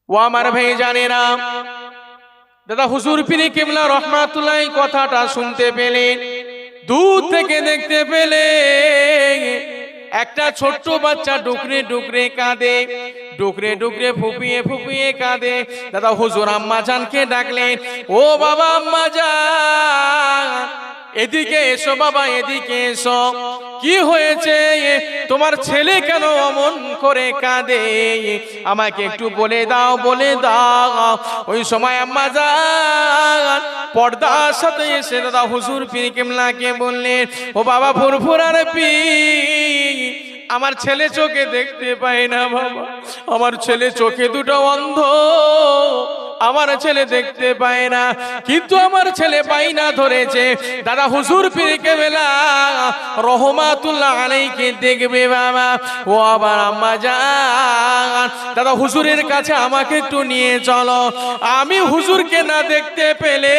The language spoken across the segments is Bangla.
ও আমার ভাই জানেরা, দাদা হুজুর পীর কেবলা রহমাতুল্লাহ কথাটা শুনতে পেলেন, দূর থেকে দেখতে পেলেন একটা ছোট্ট বাচ্চা ডুকরে ডুকরে কাঁদে, ডুকরে ডুকরে ফুপিয়ে ফুপিয়ে কাঁদে। দাদা হুজুর আম্মা জানকে ডাকলেন, ও বাবা আম্মা জান, এদিকে এসো বাবা, এদিকে এসো। কি হয়েছে? তোমার ছেলে কেন অমন করে কাঁদে? আমাকে একটু বলে দাও, বলে দাও। ওই সময় আম্মা জান পর্দার সাথে এসে দাদা হুজুর পীর কেবলাকে বললেন, ও বাবা ফুরফুরার পীর, আমার ছেলে চোখে দেখতে পায় না বাবা, আমার ছেলে চোখে দুটো অন্ধ, আমার ছেলে দেখতে পায় না, কিন্তু আমার ছেলে বাইনা ধরেছে দাদা হুজুর পীর কেবলা রহমাতুল্লাহ আলাইহি দেখবে বাবা। ও আবার আম্মা জান, দাদা হুজুরের কাছে আমাকে একটু নিয়ে চলো। আমি হুজুরকে না দেখতে পেলে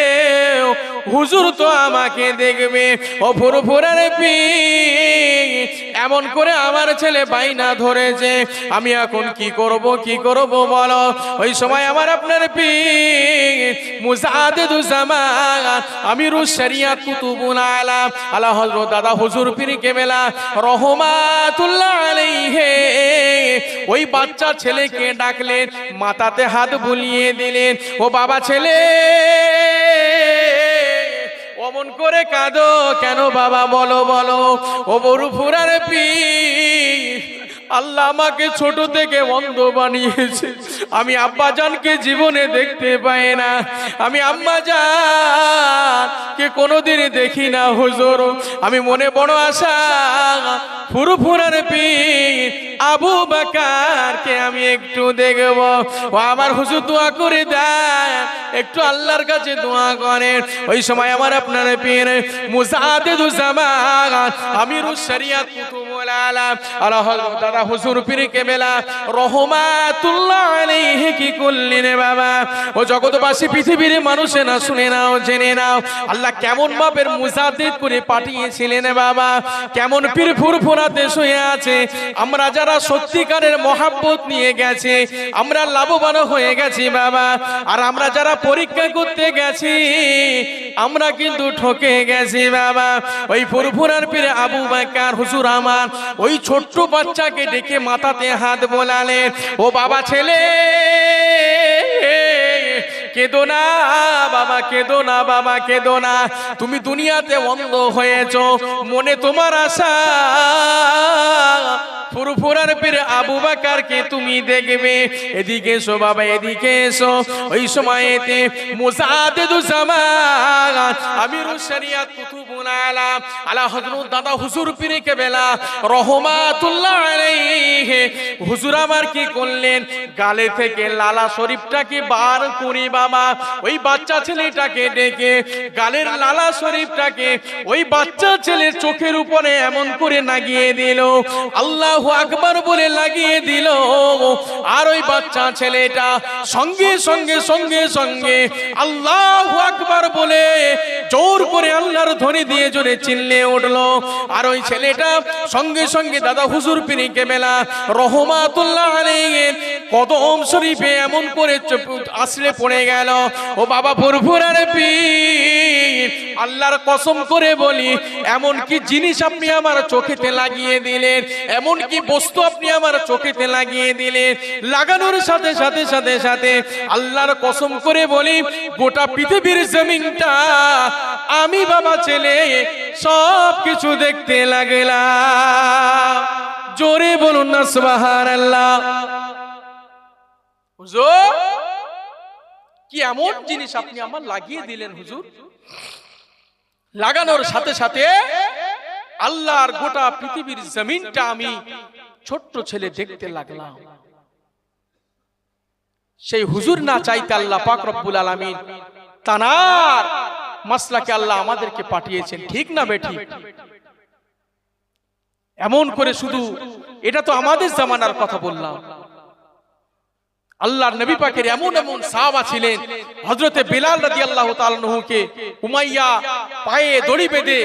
হুজুর তো আমাকে দেখবে। ও ফুরফুরার পীর, এমন করে আমার ছেলে বাইনা ধরেছে, আমি এখন কি করব, কি করব বলো? ওই সময় আমার আপনার পীর মুজাদ্দিদুজ্জামান আমিরুশ শরিয়াত কুতুবুল আলাম আলা হযরত দাদা হুজুর পীর কেবলা রহমাতুল্লাহ আলাইহি ওই বাচ্চা ছেলেকে ডাকলেন, মাথাতে হাত বুলিয়ে দিলেন, ও বাবা ছেলে অমন করে কাঁদো কেন বাবা, বলো বলো। ও ফুরফুরার পীর, আল্লাহ আমাকে ছোট থেকে অন্ধ বানিয়েছে, আমি আব্বা জানকে জীবনে দেখতে পাই না, আমি আম্মা জানকে কোনোদিন দেখি না হুজুর। আমি মনে বড় আশা, ফুরফুরার পীর আবু বকরকে আমি একটু দেখব। ও আমার হুজুর দোয়া করে দেন, একটু আল্লাহর কাছে দোয়া করেন। ওই সময় আমার আপনার পীর মুজাদ্দিদুজ্জামান আমিরুশ শরিয়াত কুতুবুল আলাম আলা হযরত দাদা হুজুর পীর কেবলা রহমাতুল্লাহ আলাইহি কি করলেন বাবা? ও জগৎবাসী, পৃথিবীর মানুষে না শুনে নাও, জেনে নাও, আল্লাহ কেমন মাপের মুজাদ্দিদ করে পাঠিয়েছিলেন বাবা, কেমন পীর ফুরফুরাতে শুয়ে আছে। আমরা যারা সত্যিকারের মহাব্বত নিয়ে গেছি, আমরা লাভবান হয়ে গেছি বাবা, আর আমরা যারা পরীক্ষা করতে গেছি, আমরা কিন্তু ঠকে গেছি বাবা। ওই ফুরফুরার পীর আবু বকর হুজুর আমার ওই ছোট্ট বাচ্চাকে ডেকে মাথাতে হাত বোলালেন, ও বাবা ছেলে কেঁদো না বাবা, কেঁদো না বাবা, কেঁদো না। তুমি দুনিয়াতে অন্ধ হয়েছো, মনে তোমার আশা ফুরফুরার পীর আবু বকরকে তুমি দেখবে। এদিকে এসো বাবা, এদিকে এসো। ওই সময়তে মুজাদ্দিদুজ্জামান আমিরুশ শরিয়াত কুতুবুল আলাম আলা হযরত দাদা হুজুর পীর কেবলা রহমাতুল্লাহ আলাইহি হুজুর আমার কি করলেন, গালে থেকে লালা শরীফটাকে বার করে বাবা ওই বাচ্চা ছেলেটাকে ডেকে গালের লালা শরীফটাকে ওই বাচ্চা ছেলের চোখের উপরে এমন করে লাগিয়ে দিল, আল্লাহু আকবার বলে লাগিয়ে দিল। আর ওই বাচ্চা ছেলেটা সঙ্গে সঙ্গে সঙ্গে সঙ্গে আল্লাহু আকবার বলে জোর করে আল্লাহর ধ্বনি দিয়ে জোরে চিল্লে উঠলো। আর ওই ছেলেটা সঙ্গে সঙ্গে দাদা হুজুর পীর কেবলা রহমাতুল্লাহ আলাইহি কদম শরীফে এমন করে আসলে পড়ে গেল। ও বাবা ফুরফুরার পীর, আল্লাহর কসম করে বলি, এমন কি জিনিস আপনি আমার চোখেতে লাগিয়ে দিলেন, এমন কি বস্তু আপনি আমার চোখেতে লাগিয়ে দিলেন, লাগানোর সাথে সাথে সাথে সাথে আল্লাহর কসম করে বলি, গোটা পৃথিবীর জমিনটা আমি বাবা ছেলে সব কিছু দেখতে লাগলাম। জোরে বলুন না সুবহানাল্লাহ। হুজুর কি এমন জিনিস আপনি আমার লাগিয়ে দিলেন হুজুর? লাগানোর সাথে সাথে আল্লাহর গোটা পৃথিবীর জমিনটা আমি ছোট্ট ছেলে দেখতে লাগলাম। সেই হুজুর না চাইতে আল্লাহ পাক রব্বুল আলামিন তানার মাসলাকে আল্লাহ আমাদেরকে পাঠিয়েছেন, ঠিক না বেঠিক? এমন করে শুধু এটা তো আমাদের জামানার কথা বললাম, আল্লাহর নবী পাকের এমন এমন সাহাবা ছিলেন। হযরতে বিলাল রাদিয়াল্লাহু তাআলা আনহুকে উমাইয়া পায়ে দড়ি বেঁধে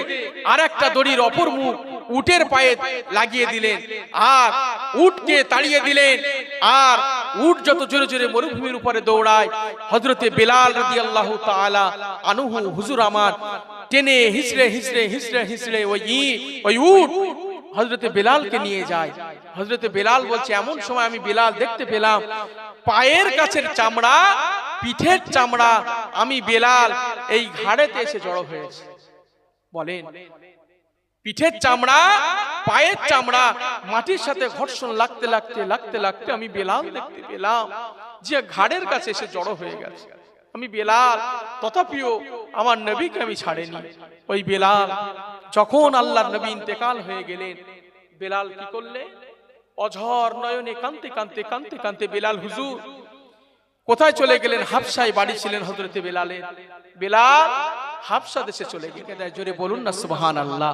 আর একটা দড়ির অপর মুখ উটের পায়ে লাগিয়ে দিলেন, আর উটকে তাড়িয়ে দিলেন, আর উট যত জোরে জোরে মরুভূমির উপরে দৌড়ায়, হযরতে বেলাল রাদিয়াল্লাহু তাআলা আনহু হুজুর আমার টেনে হিসড়ে হিসড়ে হিসড়ে হিসড়ে ওই উট হযরতে বেলালকে নিয়ে যায়। হযরতে বেলাল বলছে, এমন সময় আমি বেলাল দেখতে পেলাম পায়ের কাছের চামড়া, পিঠের চামড়া, আমি বেলাল এই ঘাড়েতে এসে জড়ো হয়েছে। বলেন, পিঠের চামড়া, পায়ের চামড়া মাটির সাথে ঘর্ষণ লাগতে লাগতে লাগতে লাগতে আমি বেলাল দেখতে পেলাম যে ঘাড়ের কাছে এসে জড়ো হয়ে গেছে। আমি বেলাল, তথাপিও আমার নবীকে আমি ছাড়েনি। ওই বেলাল যখন আল্লাহর নবী ইন্তেকাল হয়ে গেলেন, বেলাল কি করলে? অঝর নয়নে কাঁদতে কাঁদতে কাঁদতে কাঁদতে বেলাল হুজুর কোথায় চলে গেলেন? হাবশায় বাড়ি ছিলেন হযরতে বেলালের। বেলাল হাবশা দেশে চলে গেলেন। জোরে বলুন না সুবহানাল্লাহ।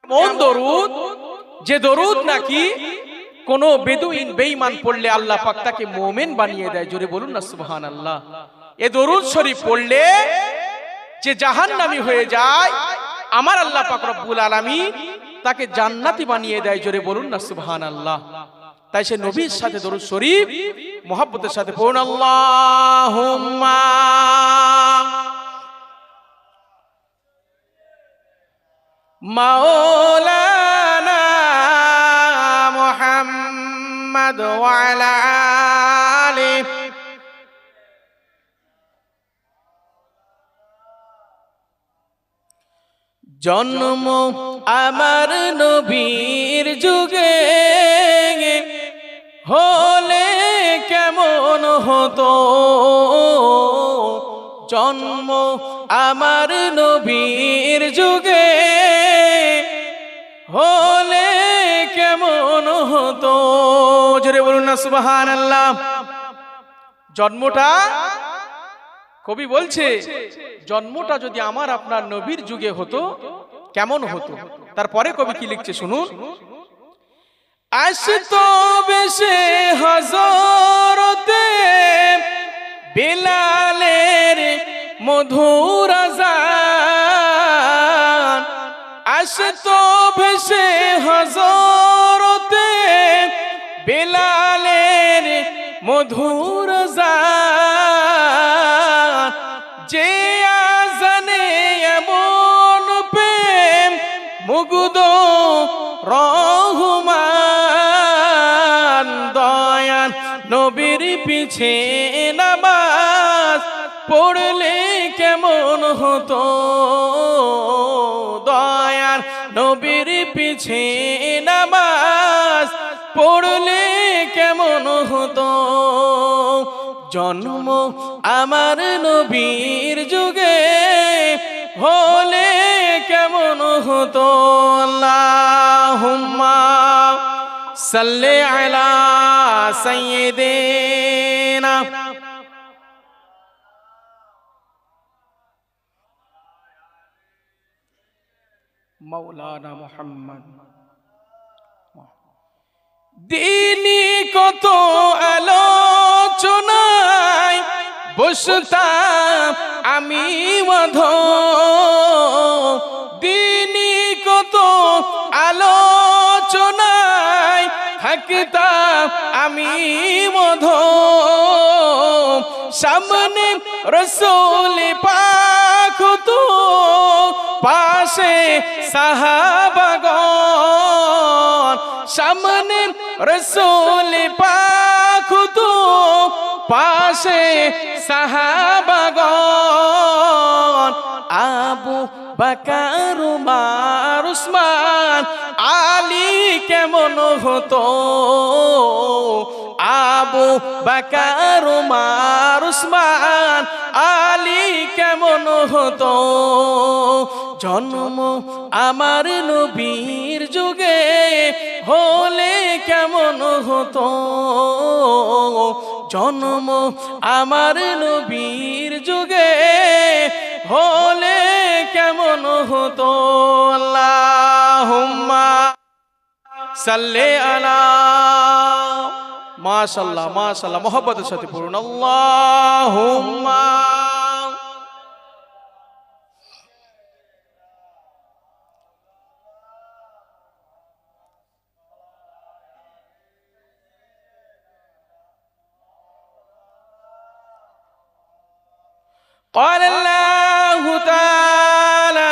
এমন দরুদ, যে দরুদ নাকি কোন বেদুইন বেঈমান পড়লে আল্লাহ পাক তাকে মুমিন বানিয়ে দেয়। জোরে বলুন না সুবহানাল্লাহ। এ দরুদ শরীফ পড়লে যে জাহান্নামী হয়ে যায়, আমার আল্লাহ পাক রব্বুল আলামিন তাকে জান্নাতি বানিয়ে দেয়। জোরে বলুন না সুবহানাল্লাহ। তাই সে নবীর সাথে দরুদ শরীফ মুহাব্বতের সাথে পড়ুন। আল্লাহুম্মা মাওলানা মুহাম্মদ ওয়া আলা আলিহি। জন্ম আমার নবীর যুগে হলে কেমন হতো, জন্ম আমার নবীর যুগে হলে কেমন হতো। জোরে বলুন না সুবহানাল্লাহ। জন্মটা, কবি বলছে, জন্মটা যদি আমার আপনার নবীর যুগে হতো কেমন হতো। তারপরে কবি কি লিখছে শুনুন। আসতো বেশে হযরতে বেলালের মধুর আযান, আসতো ভেসে হযরতে বেলালের মধুর আযান, যে আযানে এমন প্রেম মুগ্ধ রহমান, দয়াল নবীর পিছে নামাজ পড়লে কেমন হতো, দয়াল নবীর পিছে নামাজ পড়লে কেমন হতো। জন্ম আমার নবীর যুগে হলে কেমন হতো। আল্লাহুম্মা সাল্লি আলা সাইয়্যিদিনা মাওলানা মুহাম্মদ। দিনী কত আলোচনায় বসতাম আমি মাধব, দিনী কত আলোচনায় থাকতাম আমি মাধব, সামনে রাসূল পাক হতো, পাশে সাহাবাগণ, সামনে রাসূল পাক হতো, পাশে সাহাবাগণ, আবু বকর উমর উসমান আলী কেমন হতো, আবু বকর উমর উসমান আলী কেমন হতো। জন্ম আমার নবীর যুগে হলে কেমন হতো, জন্ম আমার নবীর যুগে হলে কেমন হতো। আল্লাহুম্মা সাল্লি আলা, মাশাআল্লাহ মাশাআল্লাহ, মোহাব্বতের সাথে পড়ুন আল্লাহুম্মা। قال الله تعالى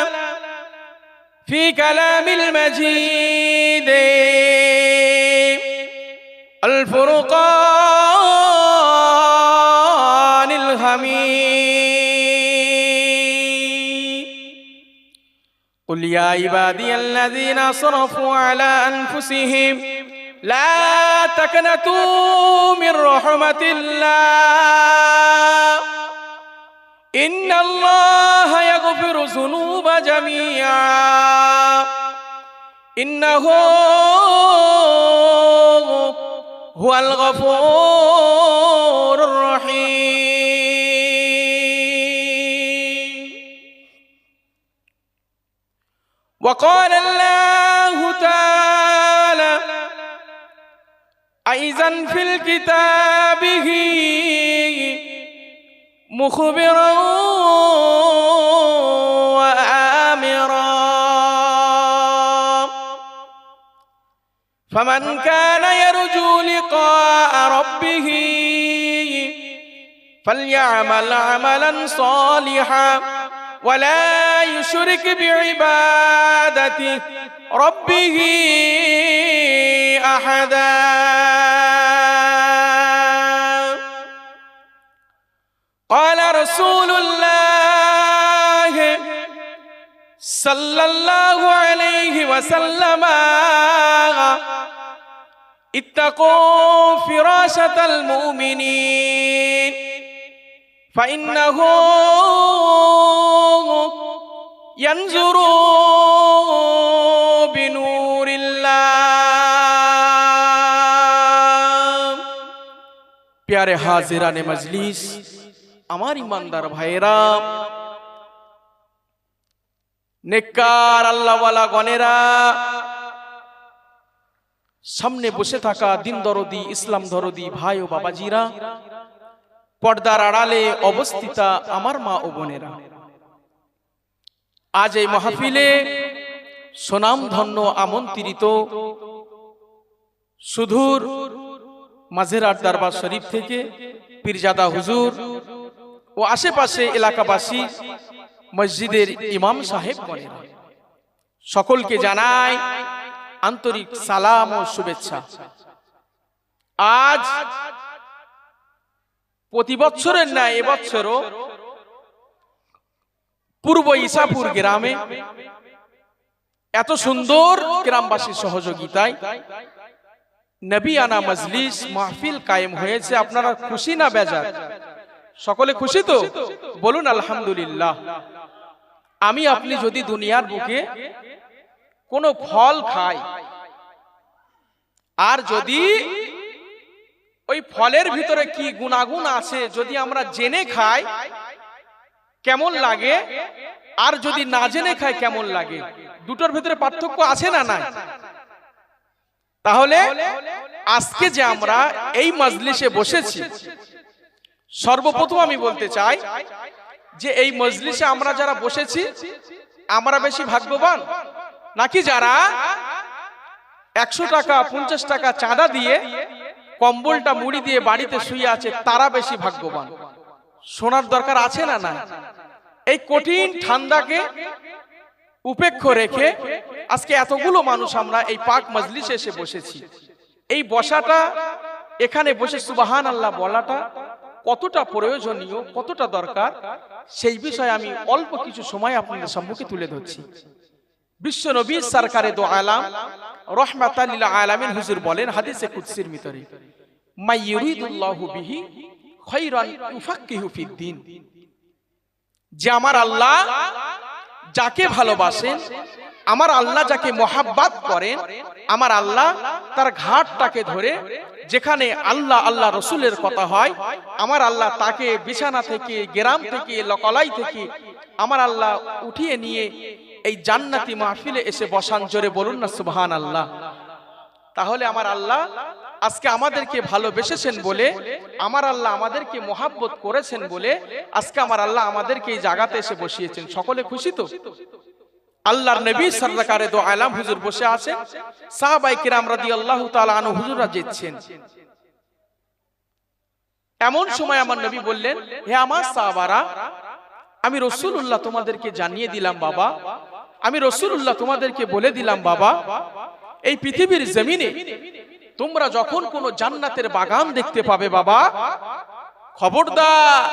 في كلام المجيد الفرقان الحميد قل يا عبادي الذين أسرفوا على أنفسهم لا تقنطوا من رحمة الله إن الله يغفر الذنوب جميعا إنه هو الغفور الرحيم وقال الله تعالى أيضا في الكتاب مخبرا وآمرا فمن كان يرجو لقاء ربه فليعمل عملا صالحا ولا يشرك بعبادة ربه أحدا قال رسول الله صلى الله عليه وسلم اتقوا فراشة المؤمنين فإنه ينظر بنور الله प्यारे हाजिराने मजलिस আমার ইমানদার ভাইরা নেককার আল্লাহওয়ালা গণেরা সামনে বসে থাকা দিন দরদি ইসলাম দরদি ভাই ও বাবাজিরা পর্দার আড়ালে অবস্থিতা আমার মা ও বোনেরা আজ এই মাহফিলে সুনাম ধন্য আমন্ত্রিত সুদূর মাঝেরহাট দরবার শরীফ থেকে পীরজাদা হুজুর ও আশেপাশে এলাকাবাসী মসজিদের ইমাম সাহেব গণেরা সকলকে জানাই আন্তরিক সালাম ও শুভেচ্ছা। আজ প্রতি বছরের ন্যায় এবছরও পূর্ব ইসাপুর গ্রামে এত সুন্দর গ্রামবাসীর সহযোগিতায় নবিয়ানা মজলিস মাহফিল কায়েম হয়েছে। আপনারা খুশি না বেজার? সকলে খুশি তো? বলুন আলহামদুলিল্লাহ। আমি আপনি যদি দুনিয়ার বুকে কোনো ফল খাই আর যদি ওই ফলের ভিতরে কি গুণাগুণ আছে যদি আমরা জেনে খাই কেমন লাগে, আর যদি না জেনে খাই কেমন লাগে? দুটোর ভিতরে পার্থক্য আছে না নাই? তাহলে আজকে যে আমরা এই মজলিসে বসেছি, সর্বপ্রথম আমি বলতে চাই যে এই মজলিসে আমরা যারা বসেছি আমরা বেশি ভাগ্যবান নাকি যারা 100 টাকা 50 টাকা চাঁদা দিয়ে কম্বলটা মুড়ি দিয়ে বাড়িতে শুয়ে আছে তারা বেশি ভাগ্যবান? শোনার দরকার আছে না না? এই কঠিন ঠান্ডাকে উপেক্ষা রেখে আজকে এতগুলো মানুষ আমরা এই পাক মজলিসে এসে বসেছি। এই বসাটা, এখানে বসে সুবহানাল্লাহ বলাটা কতটা প্রয়োজনীয়, কতটা দরকার, সেই বিষয়ে আমি অল্প কিছু সময় আপনাদের সম্মুখে তুলে ধরছি। বিশ্ব নবী সরকারে দো আলাম রাহমাতাল লিল আলামিন হুজুর বলেন হাদিসে কুদসির ভিতরে, মাই ইউরিদুল্লাহু বিহি খায়রান ইউফাক্কিহু ফিদ্দিন, যে আমার আল্লাহ যাকে ভালোবাসেন, আমার আল্লাহ যাকে মহাব্বত করেন, আমার আল্লাহ তার ঘাটটাকে ধরে যেখানে আল্লাহ আল্লাহ রসুলের কথা হয়, আমার আল্লাহ তাকে বিছানা থেকে, গ্রাম থেকে, লোকালয় থেকে আমার আল্লাহ উঠিয়ে নিয়ে এই জান্নাতি মাহফিলে এসে বসান। জোরে বলুন না সুবহানাল্লাহ। তাহলে আমার আল্লাহ আজকে আমাদেরকে ভালোবেসেছেন বলে, আমার আল্লাহ আমাদেরকে মহাব্বত করেছেন বলে আজকে আমার আল্লাহ আমাদেরকে এই জায়গাতে এসে বসিয়েছেন। সকলে খুশি তো? আল্লাহর নবী সরকারে দো আলাম হুজুর বসে আছেন, সাহাবায়ে কিরাম রাদিয়াল্লাহু তাআলা আনহু হুজুররা যেছেন। এমন সময় আমার নবী বললেন, হে আমার সাহাবারা, আমি রাসূলুল্লাহ তোমাদেরকে জানিয়ে দিলাম বাবা, আমি রাসূলুল্লাহ তোমাদেরকে বলে দিলাম বাবা, এই পৃথিবীর জমিনে তোমরা যখন কোনো জান্নাতের বাগান দেখতে পাবে বাবা, খবরদার,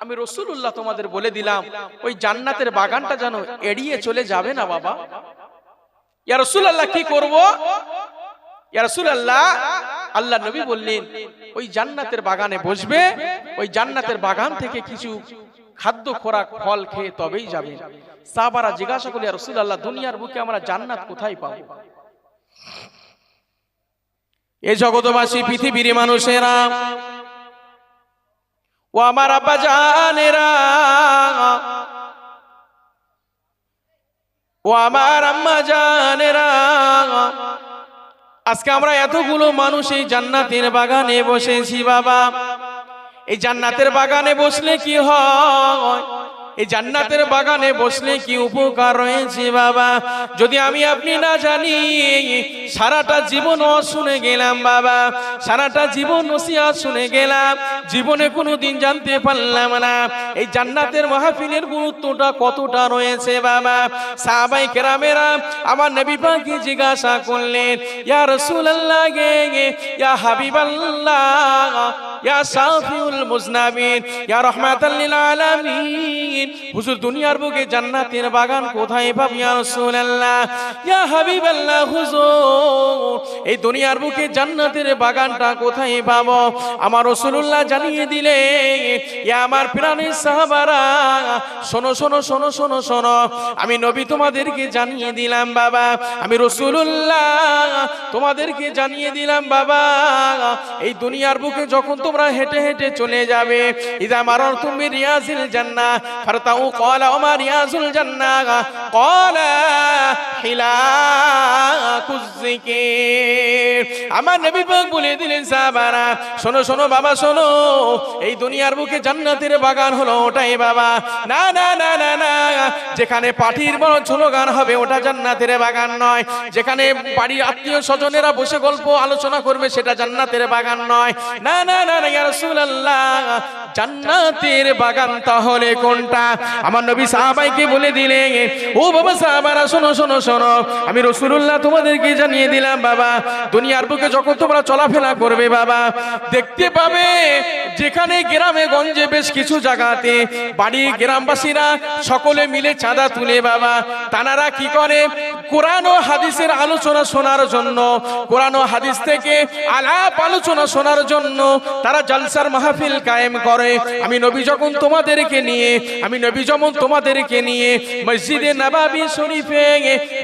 আমি রাসূলুল্লাহ তোমাদের বলে দিলাম ওই জান্নাতের বাগানটা যেন এড়িয়ে চলে যাবে না বাবা। ইয়া রাসূলুল্লাহ কি করব? ইয়া রাসূলুল্লাহ, আল্লাহ নবী বললেন ওই জান্নাতের বাগানে বসবে, ওই জান্নাতের বাগান থেকে কিছু খাদ্য খোরাক ফল খেয়ে তবেই যাবে। সাহাবারা জিজ্ঞাসা করলেন, ইয়া রাসূলুল্লাহ, দুনিয়ার বুকে আমরা জান্নাত কোথায় পাবো? এই জগৎবাসী পৃথিবীর মানুষেরা, ও আমার আব্বা জানেরা, ও আমার আম্মা জানেরা, আজকে আমরা এতগুলো মানুষ এই জান্নাতের বাগানে বসেছি বাবা। এই জান্নাতের বাগানে বসলে কি হয়? এই জান্নাতের বাগানে বসলে কি উপকার রয়েছে বাবা? যদি আমি আপনি না জানি, সারাটা জীবন শুনে গেলাম বাবা, সারাটা জীবন নসিহত শুনে গেলাম, জীবনে কোনোদিন জানতে পারলাম না এই জান্নাতের মাহফিলের গুরুত্বটা কতটা রয়েছে বাবা। সাহাবায়ে কেরামেরা আমার নবী পাককে জিজ্ঞাসা করলেন, ইয়া রাসূলুল্লাহ, ইয়া হাবিবাল্লাহ, ইয়া শাফিউল মুজনাবিন, ইয়া রাহমাতাল লিল আলামিন, হুজুর দুনিয়ার বুকে জান্নাতের বাগান কোথায় পাবো? ইয়া রাসূলুল্লাহ, ইয়া হাবিবাল্লাহ, হুজুর এই দুনিয়ার বুকে জান্নাতের বাগানটা কোথায় পাবো? আমার রাসূলুল্লাহ জানিয়ে দিলেন, ইয়া আমার প্রাণের সাহাবারা, শোনো শোনো শোনো শোনো শোনো, আমি নবী তোমাদেরকে জানিয়ে দিলাম বাবা, আমি রাসূলুল্লাহ তোমাদেরকে জানিয়ে দিলাম বাবা, এই দুনিয়ার বুকে যখন তোমরা হেঁটে হেঁটে চলে যাবে, ইযা মারারতুম বিরিয়াজিল জান্নাহ ফারতাউ, ক্বালা ওমা রিয়াজুল জান্নাহ, ক্বালা হিলাকুজ যিকির। আমার নবী পাক বলে দিলেন, সাহাবারা শোনো শোনো বাবা শোনো, এই দুনিয়ার বুকে জান্নাতের বাগান হলো ওটাই বাবা। না না না না না, যেখানে পার্টির বড় স্লোগান হবে ওটা জান্নাতের বাগান নয়, যেখানে বাড়ির আত্মীয় স্বজনেরা বসে গল্প আলোচনা করবে সেটা জান্নাতের বাগান নয়। না না না না, ইয়া রাসূলুল্লাহ, জান্নাতের বাগান তাহলে কোনটা? আমার নবী সাহাবাইকে বলে দিলেন, ও বাবা সাহাবারা শোনো শোনো শোনো, আমি রাসূলুল্লাহ তোমাদেরকে জানিয়ে দিলাম বাবা, দুনিয়ার বুকে যখন তোমরা চলাফেরা করবে বাবা, দেখতে পাবে যেখানে গ্রামে গঞ্জে বেশ কিছু জায়গাতে বাড়ির গ্রামবাসীরা সকলে মিলে চাঁদা তুলে বাবা, তানারা কি করে? কোরআন ও হাদিসের আলোচনা শোনার জন্য, কোরআন ও হাদিস থেকে আলাপ আলোচনা শোনার জন্য তারা জলসার মাহফিল কায়েম করে। আমি নবী যখন তোমাদেরকে নিয়ে, আমি নবী যেমন তোমাদেরকে নিয়ে মসজিদে নববী শরীফে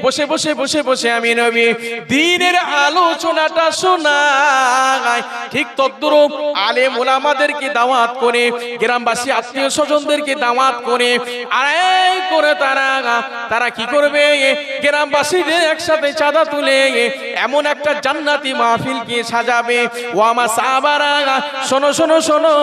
বসে বসে বসে বসে আমি নবী দ্বীনের আলোচনাটা শোনাই, ঠিক তদ্রূপ আলেম ওলামাদেরকে দাওয়াত করে, গ্রামবাসী আত্মীয় স্বজনদেরকে দাওয়াত করে, আড়াই করে তারা কি করবে? গ্রামবাসীদের একসাথে চাঁদা তুলে এমন একটা জান্নাতি মাহফিলকে সাজাবে। ও আমার সাহাবারা শোনো শোনো শোনো,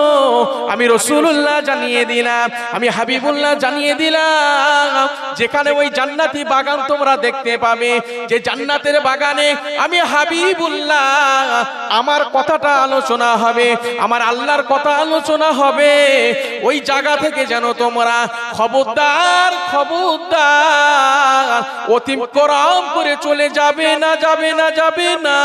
আমি রাসূলুল্লাহ জানিয়ে দিলাম, আমি হাবিবুল্লাহ জানিয়ে দিলাম, যেখানে ওই জান্নাতি বাগান তোমরা দেখতে পাবে, যে জান্নাতের বাগানে আমি হাবিবুল্লাহ আমার কথাটা আলোচনা হবে, আমার আল্লাহর কথা আলোচনা হবে, ওই জায়গা থেকে যেন তোমরা খবরদার খবরদার অতিক্রম করে চলে যাবে না, যাবে না, যাবে না।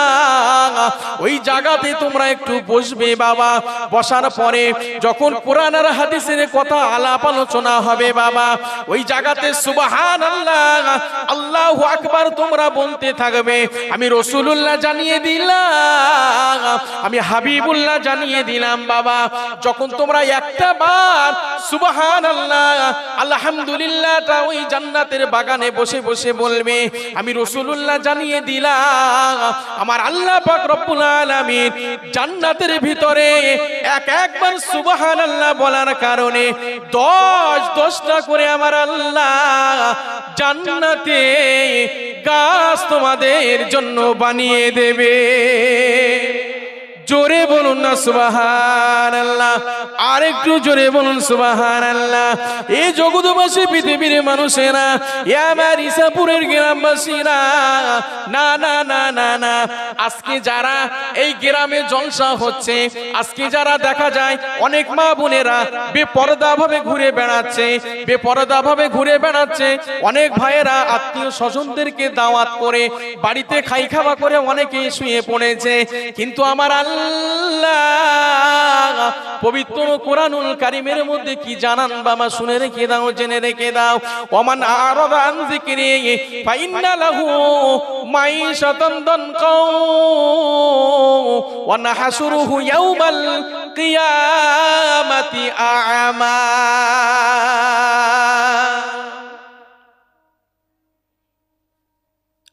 ওই জায়গাতে তোমরা একটু বসবে বাবা, বসার পরে যখন কোরআন আর হাদিসের কথা আলাপ আলোচনা হবে বাবা, ওই জায়গাতে সুবহানাল্লাহ, আল্লাহু আকবার তোমরা বলতে থাকবে। আমি রাসূলুল্লাহ জানিয়ে দিলাম, আমি হাবিবুল্লাহ জানিয়ে দিলাম বাবা, যখন তোমরা একটা বার সুবহানাল্লাহ আলহামদুলিল্লাহ তা ওই জান্নাতের বাগানে বসে বসে বলবে, আমি রাসূলুল্লাহ জানিয়ে দিলাম, আমার আল্লাহ পাক রব্বুল আলামিন জান্নাতের ভিতরে একবার সুবহানাল্লাহ বলার কারণে 10টা করে আমার আল্লাহ জান্নাতে গাছ তোমাদের জন্য বানিয়ে দেবে। জোরে বলুন না সুবহানাল্লাহ, আর একটু জোরে বলুন সুবহানাল্লাহ। এই জগৎবাসী পৃথিবীর মানুষেরা, এ আমার ইসাপুরের গ্রামবাসীরা, না না না না না, আজকে যারা এই গ্রামে জলসা হচ্ছে, আজকে যারা দেখা যায় অনেক মা বোনেরা বেপরদা ভাবে ঘুরে বেড়াচ্ছে, বেপরদা ভাবে ঘুরে বেড়াচ্ছে, অনেক ভাইয়েরা আত্মীয় স্বজনদেরকে দাওয়াত করে বাড়িতে খাই খাওয়া করে অনেকে শুয়ে পড়েছে। কিন্তু আমার আল্লাহ পবিত্র কোরআনুল কারীমের মধ্যে কি জানান বাবা, শুনে রেখে দাও, জেনে রেখে দাও। ওমান আরাদা আন যিকরি ফাইন্না লাহু মাইশাতান দানকা ওয়া নাহশুরুহু ইয়াওমাল কিয়ামাতি আ'মা।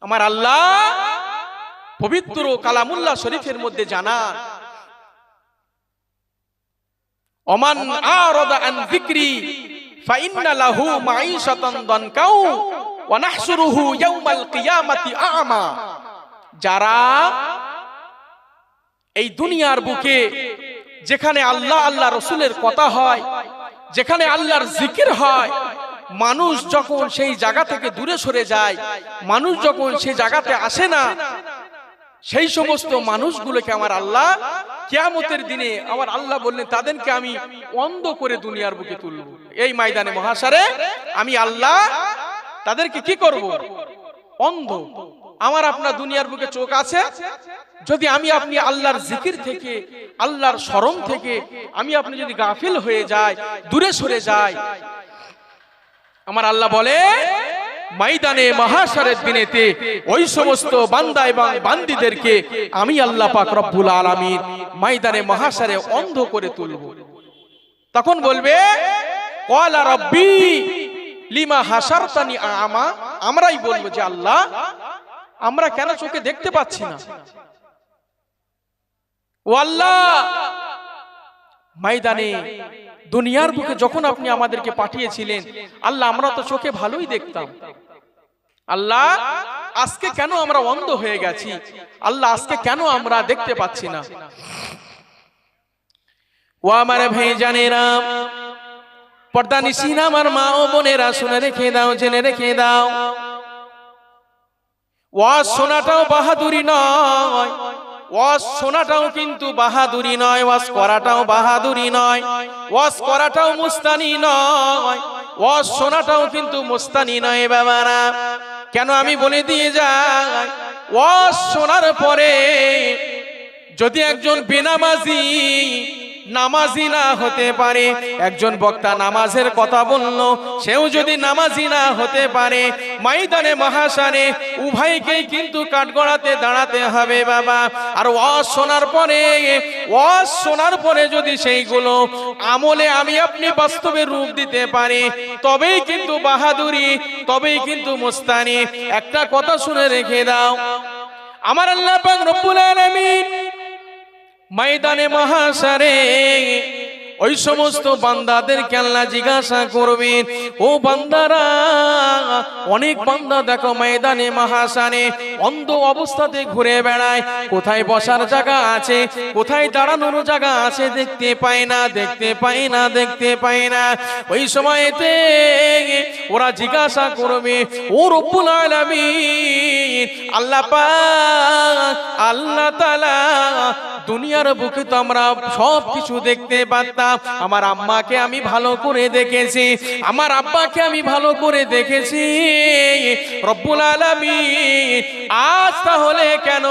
আমার আল্লাহ পবিত্র কালামুল্লাহ শরীফের মধ্যে জানান, ওমান আরাদা আন যিকরি ফাইন্না লাহু মাইশাতান দানকা ওয়া নাহশুরুহু ইয়াওমাল কিয়ামাতি আ'মা। যারা এই দুনিয়ার বুকে যেখানে আল্লাহ আল্লাহ রসুলের কথা হয়, যেখানে আল্লাহর জিকির হয়, মানুষ যখন সেই জায়গা থেকে দূরে সরে যায়, মানুষ যখন সেই জায়গাতে আসে না, সেই সমস্ত মানুষগুলোকে আমার আল্লাহ কিয়ামতের দিনে আমার আল্লাহ বললেন তাদেরকে আমি অন্ধ করে দুনিয়ার বুকে তুলব। এই ময়দানে মহাশারে আমি আল্লাহ তাদেরকে কি করব? অন্ধ। আমার আপনার দুনিয়ার বুকে চোখ আছে, যদি আমি আপনি আল্লাহর জিকির থেকে, আল্লাহর স্মরণ থেকে আমি আপনি যদি গাফিল হয়ে যায়, দূরে সরে যায়, আমার আল্লাহ বলে ময়দানে মহাশারের দিনেতে ওই সমস্ত বান্দা এবং বান্দীদেরকে আমি আল্লাহ পাক রব্বুল আলামিন ময়দানে মহাশারে অন্ধ করে তুলব। তখন বলবে ক্বালা রাব্বি লিমা হাসারতানি আ'মা। আমরাই বলবো যে আল্লাহ, আমরা কেন চোখে দেখতে পাচ্ছি না? ও আল্লাহ, ময়দানে দুনিয়ার বুকে যখন আপনি আমাদেরকে পাঠিয়েছিলেন আল্লাহ, আমরা তো চোখে ভালোই দেখতাম। আল্লাহ, আজকে কেন আমরা অন্ধ হয়ে গেছি? আল্লাহ, আজকে কেন আমরা দেখতে পাচ্ছি না? ও আমার ভাই জানেরা, পর্দা নিশিনা আমার মা ও বোনেরা, শুনে রেখে দাও, জেনে রেখে দাও, ওয়াজ শোনাটাও বাহাদুরি নয়, ওয়াজ শোনাটাও কিন্তু বাহাদুরি নয়, ওয়াজ করাটাও বাহাদুরি নয়, ওয়াজ করাটাও মুস্তানি নয়, ওয়াজ শোনাটাও কিন্তু মুস্তানি নয় বাবারা। কেন আমি বলে দিয়ে যাই, ওয়াজ শোনার পরে যদি একজন বেনামাজি নামাজি না হতে পারে, একজন বক্তা নামাজের কথা বলল, সেও যদি নামাজি না হতে পারে, ময়দানে মহাশারে উভয়কেই কিন্তু কাঠগড়াতে দাঁড়াতে হবে বাবা। আর ওয়াজ শোনার পরে, ওয়াজ শোনার পরে যদি সেইগুলো আমলে আমি আপনি বাস্তবে রূপ দিতে পারি, তবেই কিন্তু বাহাদুরি, তবেই কিন্তু মুস্তানি। একটা কথা শুনে রেখে দাও, আমার আল্লাহ পাক রব্বুল আলামিন ময়দানে মহাশারে ওই সমস্ত বান্দাদেরকে আল্লাহ জিজ্ঞাসা করবেন, ও বান্দারা, অনেক বান্দা দেখো ময়দানে মহাশারে অন্ধ অবস্থাতে ঘুরে বেড়ায়, কোথায় বসার জায়গা আছে, কোথায় দাঁড়ানোর জায়গা আছে দেখতে পায় না, দেখতে পায় না, দেখতে পায় না। ওই সময়তে ওরা জিজ্ঞাসা করবে, ও রব্বুল আলামিন, আল্লাহ পাক, আল্লাহ তাআলা, দুনিয়ার বুকে তো আমরা সব কিছু দেখতে পারতাম, আমার আম্মাকে আমি ভালো করে দেখেছি, আমার আব্বাকে আমি ভালো করে দেখেছি, রব্বুল আলামিন আজ তাহলে কেন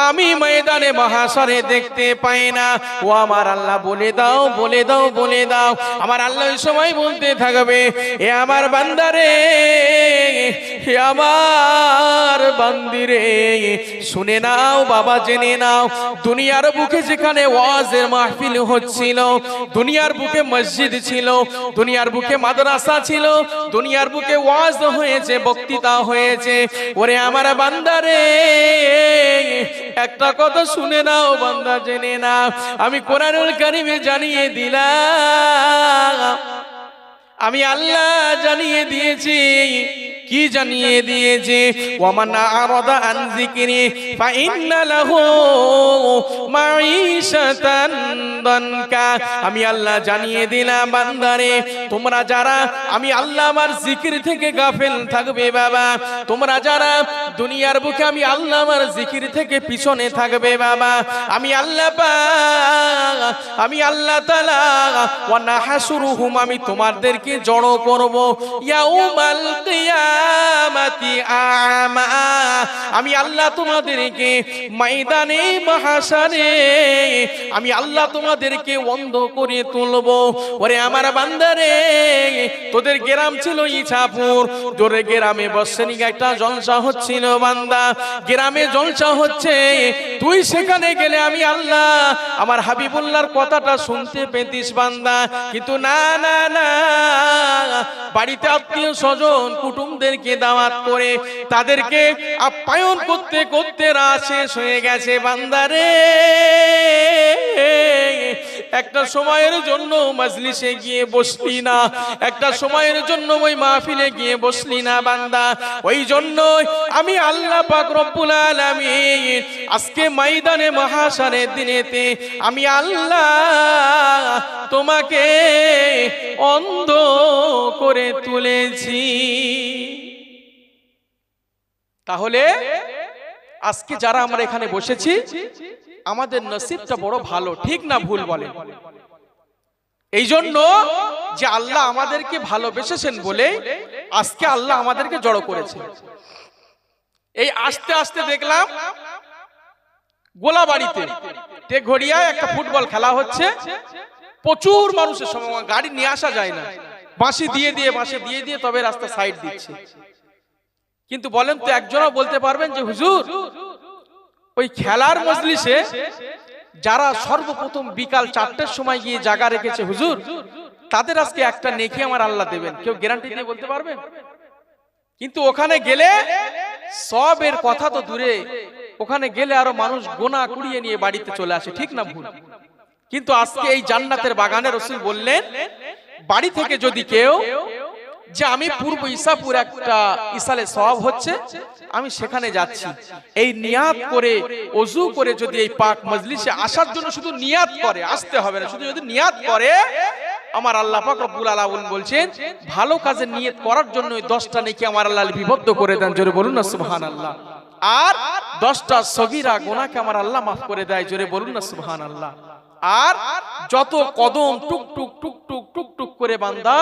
আমি ময়দানে মহাশারে দেখতে পাই না? ও আমার আল্লাহ, বলে দাও, বলে দাও, বলে দাও। আমার আল্লাহ ওই সময় বলতে থাকবে, এ আমার বান্দারে, হে আমার বান্দিরে, শুনে নাও বাবা, জেনে নাও, দুনিয়ার বুকে যেখানে ওয়াজের মাহফিল হচ্ছিল, দুনিয়ার বুকে মসজিদ ছিল, দুনিয়ার বুকে মাদ্রাসা ছিল, দুনিয়ার বুকে ওয়াজ হয়েছে, বক্তৃতা হয়েছে, ওরে আমার বান্দারে, একটা কথা শুনে নাও বান্দা, জেনে নাও, আমি কোরআনুল কারীমে জানিয়ে দিলাম, আমি আল্লাহ জানিয়ে দিয়েছি, কি জানিয়ে দিয়েছে, ওয়ামান আরাদা আন যিকরি ফাইন্না লাহু মাঈশাতান দানকা। আমি আল্লাহ জানিয়ে দিলাম বান্দারে, তোমরা যারা আমি আল্লাহ আমার জিকির থেকে গাফেল থাকবে বাবা, তোমরা যারা দুনিয়ার বুকে আমি আল্লাহ আমার জিকির থেকে পিছনে থাকবে বাবা, আমি আল্লাহ পাক আমি আল্লাহ তাআলা ওয়া নাহশুরুহুম আমি তোমাদেরকে জড়ো করব ইয়াউমাল কিয়ামাতি আমা। আমি আল্লাহ তোমাদেরকে ময়দানে মাহশারে আমি আল্লাহ তোমাদেরকে অন্ধ করে তুলব। ওরে আমার বান্দারে, তোদের গ্রাম ছিল ইছাপুর, তোর গ্রামে বসেনি একটা জলসা হচ্ছিল বান্দা, গ্রামে জলসা হচ্ছে, তুই সেখানে গেলে আমি আল্লাহ আমার হাবিবুল্লাহর কথাটা শুনতে পেতিস বান্দা, কিন্তু না না না, বাড়িতে আত্মীয় স্বজন কুটুমদেরকে দাওয়াত করে তাদেরকে আপ্যায়ন করতে করতে রাত শেষ হয়ে গেছে বান্দারে। একটা সময়ের জন্য মজলিসে গিয়ে বসলি না, একটা সময়ের জন্য ওই মাহফিলে গিয়ে বসলি না বান্দা। ওই জন্য আমি আল্লাহ পাক রব্বুল আলামিন আজকে ময়দানে মাহশারের দিনেতে আমি আল্লাহ তোমাকে অন্ধ করে তুলেছি। তাহলে আজকে যারা আমরা এখানে বসেছি আমাদের নসিবটা বড় ভালো, ঠিক না ভুল বলেন? এই জন্য যে আল্লাহ আমাদেরকে ভালোবেসেছেন বলে আজকে আল্লাহ আমাদেরকে জড়ো করেছে। এই আস্তে আস্তে দেখলাম গোলাবাড়িতে টেঘড়িয়ায় একটা ফুটবল খেলা হচ্ছে, প্রচুর মানুষের সময় গাড়ি নিয়ে আসা যায় না, বাঁশি দিয়ে দিয়ে তবে রাস্তা সাইড দিচ্ছে। কিন্তু বলেন তো একজনও বলতে পারবেন যে হুজুর ওই খেলার মজলিসে যারা সর্বপ্রথম বিকাল 4টের সময় গিয়ে জায়গা রেখেছে হুজুর, তাদের আজকে একটা নেকি আমার আল্লাহ দেবেন, কেউ গ্যারান্টি দিয়ে বলতে পারবেন? কিন্তু ওখানে গেলে সবের কথা তো দূরে, ওখানে গেলে আরো মানুষ গোনা কুড়িয়ে নিয়ে বাড়িতে চলে আসে, ঠিক না ভুল? কিন্তু আজকে এই জান্নাতের বাগানে রাসূল বললেন, বাড়ি থেকে যদি কেউ যে আমি পূর্ব ঈসাপুর একটা ইসালে সওয়াব হচ্ছে আমি সেখানে যাচ্ছি, এই নিয়াত করে ওযু করে যদি এই পাক মজলিসে আসার জন্য শুধু নিয়াত করে, আসতে হবে না, শুধু যদি নিয়াত করে, আমার আল্লাহ পাক রব্বুল আলামিন বলছেন ভালো কাজে নিয়ত করার জন্য 10টা নেকি আমার আল্লাহ লিপিবদ্ধ করে দেন, জোরে বলুন না সুবহানাল্লাহ। আর 10টা সগীরা গুনাহকে আমার আল্লাহ maaf করে দেয়, জোরে বলুন না সুবহানাল্লাহ। আর যত কদম টুক টুক টুক টুক টুক টুক করে বান্দা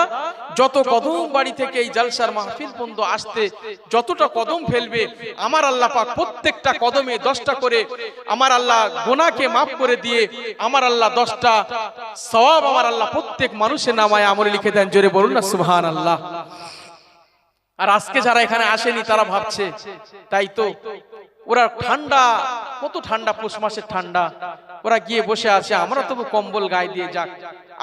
যত কদম বাড়ি থেকে এই জলসার মাহফিল পর্যন্ত আসতে যতটা কদম ফেলবে, আমার আল্লাহ পাক প্রত্যেকটা কদমে 10টা করে আমার আল্লাহ গুনাহকে maaf করে দিয়ে আমার আল্লাহ 10টা সওয়াব আমার আল্লাহ প্রত্যেক মানুষের নামায় আমলে লিখে দেন, জোরে বলুন না সুবহানাল্লাহ। আর আজকে যারা এখানে আসেনি তারা ভাবছে তাই তো, ওরা ঠান্ডা, কত ঠান্ডা, পৌষ মাসের ঠান্ডা, ওরা গিয়ে বসে আছে, আমরা তবু কম্বল গায়ে দিয়ে যাক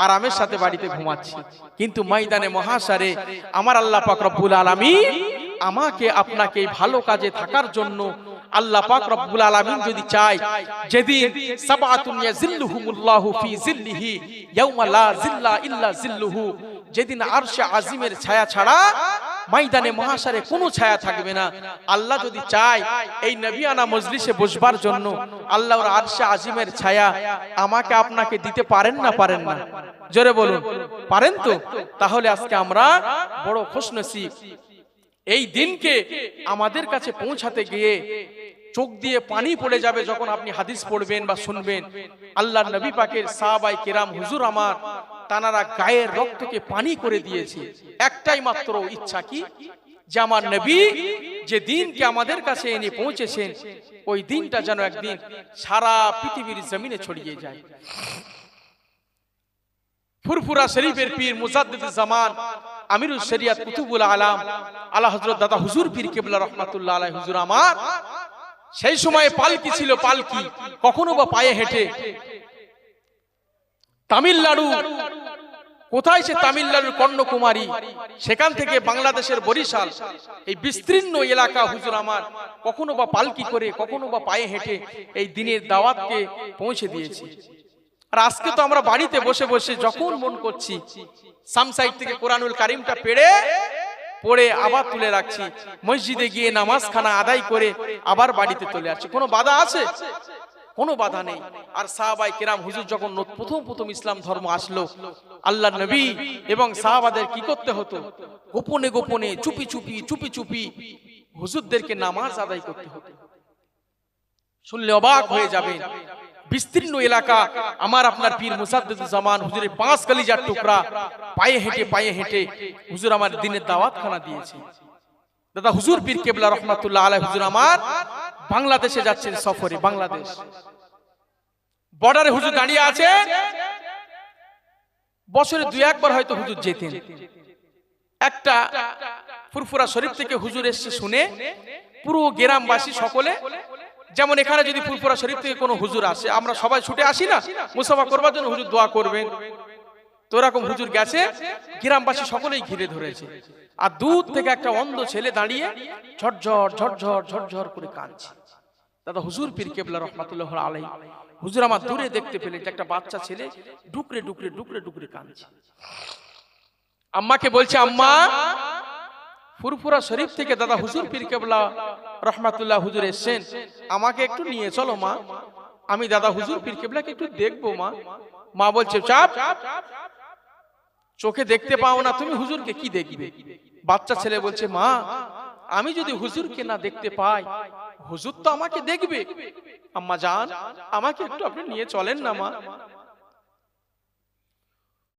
আরামের সাথে বাড়িতে ঘুমাচ্ছি। কিন্তু ময়দানে মহাশারে আমার আল্লাহ পাক রব্বুল আলামিন আমাকে আপনাকে ভালো কাজে থাকার জন্য আল্লাহ পাক রব্বুল আলামিন যদি চায়, যেদিন সাবআতুন ইয়াজিল্লুহুমুল্লাহু ফি জিল্লিহি ইয়াউমা লা জিল্লা ইল্লা জিল্লুহু, যেদিন আরশে আজিমের ছায়া ছাড়া ময়দানে মহাশারে কোনো ছায়া থাকবে না, আল্লাহ যদি চায় এই নবিয়ানা মজলিসে বসবার জন্য আল্লাহর আরশে আজিমের ছায়া আমাকে আপনাকে দিতে পারেন না? পারেন না? জোরে বলুন, পারেন তো? তাহলে আজকে আমরা বড় খুশনসিব। এই দিনকে আমাদের কাছে পৌঁছাতে গিয়ে চোখ দিয়ে পানি পড়ে যাবে যখন আপনি হাদিস পড়বেন বা শুনবেন। আল্লাহর নবী পাকের সাহাবায়ে কেরাম হুজুর আমার তানারা গায়ের রক্তকে পানি করে দিয়েছে, একটাই মাত্র ইচ্ছা, কি যে আমার নবী যে দিনকে আমাদের কাছে এনে পৌঁছেছেন ওই দিনটা যেন একদিন সারা পৃথিবীর জমিনে ছড়িয়ে যায়। ফুরফুরা শরীফের পীর মুজাদ্দিদুজ জামান আমিরুল শরিয়াত কুতুবুল আলাম আলা হযরত দাদা হুজুর পীর কিবলা রাহমাতুল্লাহ আলাইহি হুজুর আমার সেই সময়ে পালকি ছিল, পালকি কখনো বা পায়ে হেঁটে তামিলনাড়ু, কোথায় সে তামিলনাড়ুর কন্যাকুমারী, সেখান থেকে বাংলাদেশের বরিশাল, এই বিস্তীর্ণ এলাকা হুজুর আমার কখনো বা পালকি করে কখনো বা পায়ে হেঁটে এই দিনের দাওয়াতকে পৌঁছে দিয়েছি। আর আজকে তো আমরা বাড়িতে বসে বসে যখন মন করছি সামসাইড থেকে কোরআনুল কারীমটা পেড়ে পড়ে আবার তুলে রাখছি, মসজিদে গিয়ে নামাজ খানা আদায় করে আবার বাড়িতে চলে আসছি। কোনো বাধা আছে? কোনো বাধা নেই। আর সাহাবায়ে কেরাম, হুজুর যখন প্রথম ইসলাম ধর্ম আসলো, আল্লাহর নবী এবং সাহাবাদের কি করতে হতো? গোপনে গোপনে চুপি চুপি হুজুরদেরকে নামাজ আদায় করতে হতো। শুনলে অবাক হয়ে যাবেন, বিস্তীর্ণ এলাকা, আমার আপনার পীর মুসাদ্দিদুজ জামান হুজুরের 5 কলিজার টুকরা পায়ে হেঁটে হুজুর আমার দিনের দাওয়াত খানা দিয়েছে। দাদা হুজুর পীর কেবলা রহমাতুল্লাহ আলাইহি হুজুর আমার বাংলাদেশে যাচ্ছেন সফরে। বাংলাদেশ বর্ডারে হুজুর দাঁড়িয়ে আছেন। বছরে 2-1 বার হয়তো হুজুর যেতেন। একটা ফুরফুরা শরীফ থেকে হুজুর এসে শুনে পুরো গ্রামবাসী সকলে, যেমন এখানে যদি ফুরফুরা শরীফ থেকে কোনো হুজুর আসে, আমরা সবাই ছুটে আসি না মুসাফা করবার জন্য, হুজুর দোয়া করবেন। তো এরকম হুজুর গেছে, গ্রামবাসী সকলেই ঘিরে ধরেছে। আর দূর থেকে একটা অন্ধ ছেলে দাঁড়িয়ে ঝরঝর করে কাঁদছে। দাদা হুজুর পীর কেবলা রহমাতুল্লাহ আলাইহি হুজুর আমার দূরে দেখতে পেলেন যে একটা বাচ্চা ছেলে ডুকরে কাঁদছে। আম্মাকে বলছে, আম্মা, ফুরফুরা শরীফ থেকে দাদা হুজুর পীর কেবলা রহমাতুল্লাহ হুজুর এসেছেন, আমাকে একটু নিয়ে চলো মা, আমি দাদা হুজুর পীর কেবলাকে একটু দেখবো মা। মা বলছে, চাপ, চোখে দেখতে পাও না তুমি, হুজুরকে কি দেখবে? বাচ্চা ছেলে বলছে, মা, আমি যদি হুজুরকে না দেখতে পাই, হুজুর তো আমাকে দেখবে। আম্মা জান, আমাকে একটু আপনি নিয়ে চলেন না মা।